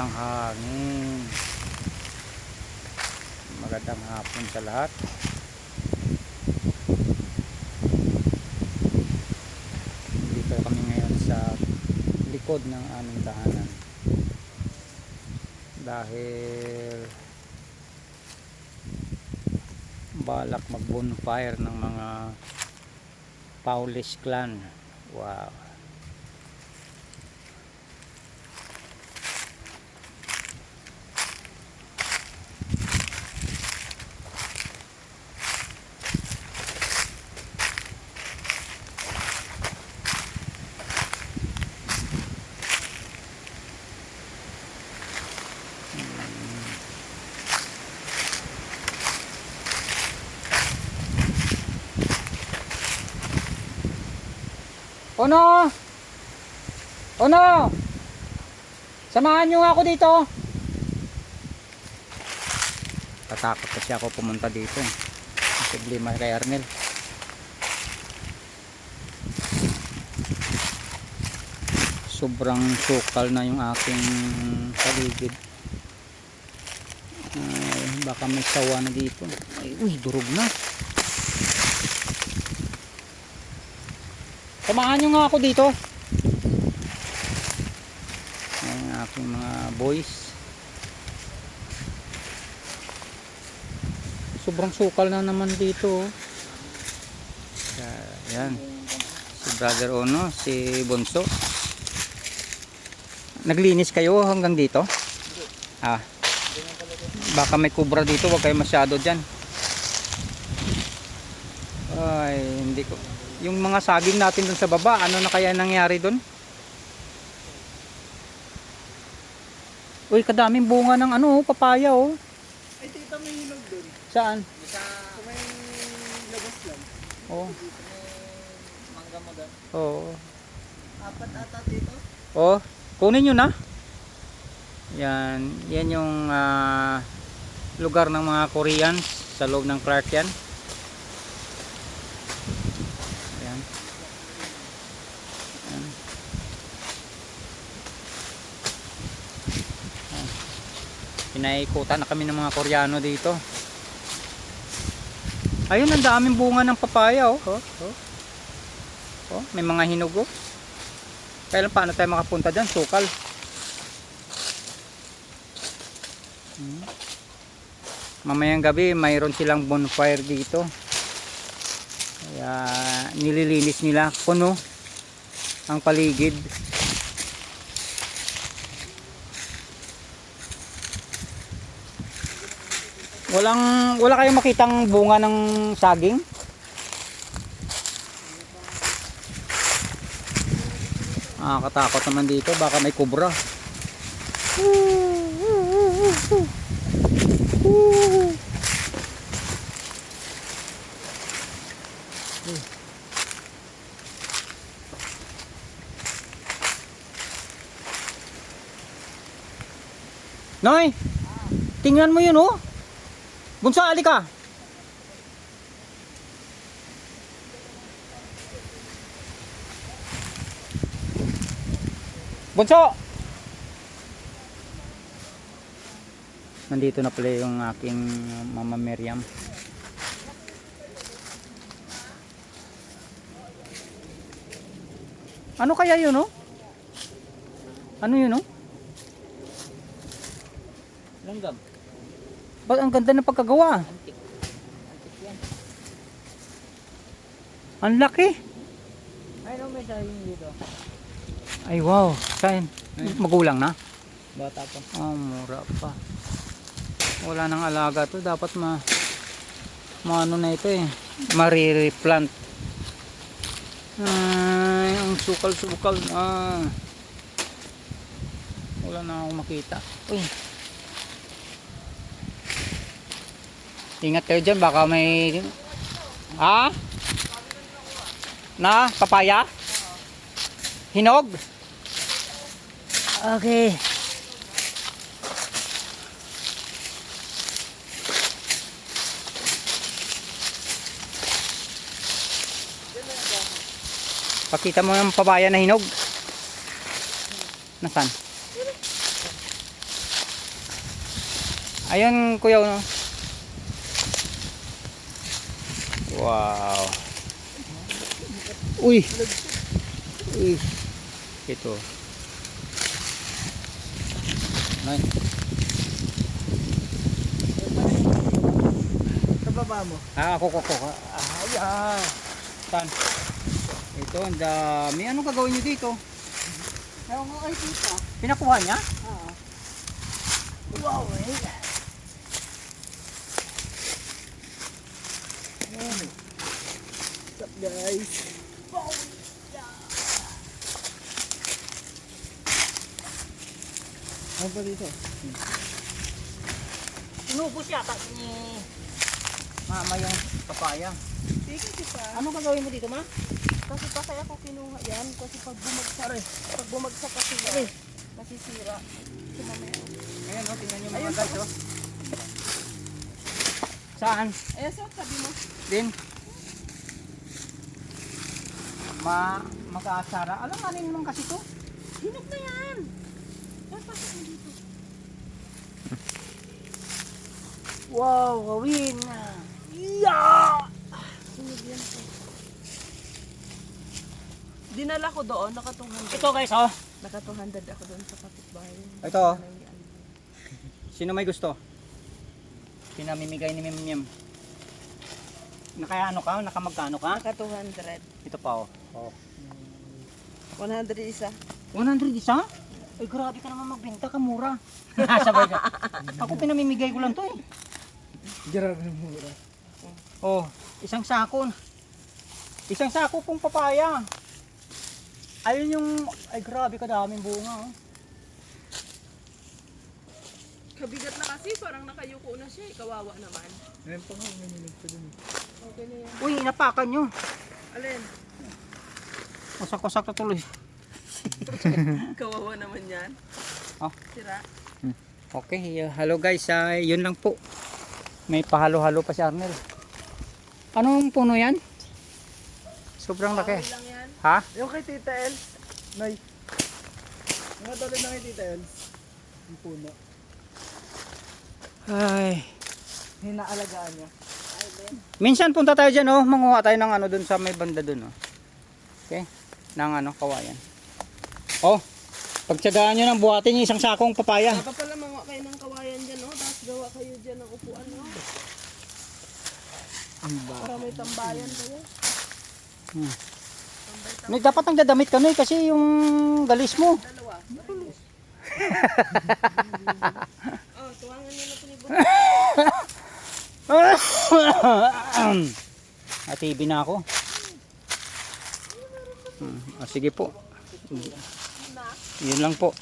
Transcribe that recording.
ng hangin. Magandang hapon sa lahat. Dito kami ngayon sa likod ng aming tahanan dahil balak mag bonfire ng mga Paulis clan. Wow. Ono! Ono! Samahan nyo nga ako dito. Tatakot kasi ako pumunta dito. Problema kay Arnel. Sobrang sukal na yung aking paligid. Ay, baka may sawa na dito. Ay, uy, durog na. Samahan nyo nga ako dito. Ang aking mga boys. Sobrang sukal na naman dito. Ayan. Si Brother Ono, si Bonso. Naglinis kayo hanggang dito? Ah. Baka may kubra dito, huwag kayo masyado dyan. Ay, hindi ko. Yung mga saging natin dun sa baba, ano na kaya nangyari dun? Uy, kadaming bunga ng ano, papaya oh. Ay, tita, may hinog dun. Saan? Sa may labas lang. Oh. May mangga mo dun. Oo. Apat ata dito. Oh, kunin nyo na. Yan, yan yung lugar ng mga Koreans sa loob ng Clark yan. Ayan. Ayan. Ayan. Pinaikutan na kami ng mga Koreano dito. Ayun, ang daming bunga ng papaya oh. Oh, may mga hinog oh. Kailan paano tayo makapunta dyan? Sukal. Mamayang gabi mayroon silang bonfire dito. Kaya nililinis nila. Puno ang paligid. Wala kayong makitang bunga ng saging? Katakot naman dito, baka may kubra. Noy, tingnan mo yun oh. Bunso, ali ka. Bunso! Nandito na pala yung aking Mama Miriam. Ano kaya yun oh? Ano yun oh? Langgam. Ba't ang ganda ng pagkagawa? Antik. Antik yan. Ang laki. Ay, no, may sayang dito. Ay wow, saan? Magulang na? Bata pa. Mura pa. Wala nang alaga to, dapat maano na ito eh. Marireplant. Ay, ang sukal-sukal. Wala na akong makita. Uy. Ingat kayo dyan, baka may na papaya? Hinog? Okay. Pakita mo yung papaya na hinog. Nasaan? Ayun kuya, no? Wow. Uy. Uy. Ito. Nice. Sa baba mo. Ako. Ayan. Saan? Ito, ang dami. Anong gagawin nyo dito? Ewan ko kay tita. Pinakuha niya? Oo. Wow, eh. What's up, guys? Ano ba dito? Inubos yata ni mama yung papaya. Sige, kita. Ano gagawin mo dito, ma? Kasi pa kaya ko kinuha yan. Kasi pag bumagsak kasi yan, masisira. Si mamaya. Ayan, no, tingnan nyo mga Ayun, guys, oh. Saan? Ayan, so, sabi mo. Din. Mag-aasara. Alam nga rin naman kasi to. Hinog na yan. Yan, pasok mo dito. Wow, gawin na. Hinog yan po. Dinala ko doon, naka 200. Ito guys, oh. Naka 200 ako doon sa kapitbahay. Ito, oh. Sino may gusto? Pinamimigay ni Mimim. Nakaya ano ka? Nakamagkano ka? Naka 200. Ito pa, oh. Oh. 100 isa. 100 isa? Ay, grabe ka naman magbenta ka, mura. Sabay ka. Ako pinamimigay ko lang to, eh. Grabe ng mura. Oh, isang sako. Isang sako pong papaya. Ayun yung, ay grabe kadaming bunga, oh. Kabigat na kasi, parang nakayuko na siya. Kawawa naman. Ngayon pa nga, may nilig pa dun. Okay na yan. Uy, inapakan nyo. Alin? Wasak-wasak na tuloy. Kawawa naman yan. Oh. Sira. Okay, hello guys, yun lang po. May pahalo-halo pa si Arnel. Anong puno yan? Sobrang laki. Okay lang yan. Ha? Yung kay Tita Els. Nay. Mga tulad na kay Tita Els. Yung puno. Ay. Hinaalagaan niya. Minsan punta tayo dyan, oh. Manguha tayo ng ano dun sa may banda dun, oh. Okay? Ng ano, kawayan. Oh. Pagtsagaan nyo ng buhatin yung isang sakong papaya. Dapat pala mga kayo ng kawayan dyan, oh. Tapos gawa kayo dyan ng upuan, oh. Para may tambayan kayo. Hmm. Dapat ang dadamit ka na, kasi yung galis mo. Dalawa. Oh, tuwangan nyo na po ni Boss. TV na ako. Sige po. Yun lang po.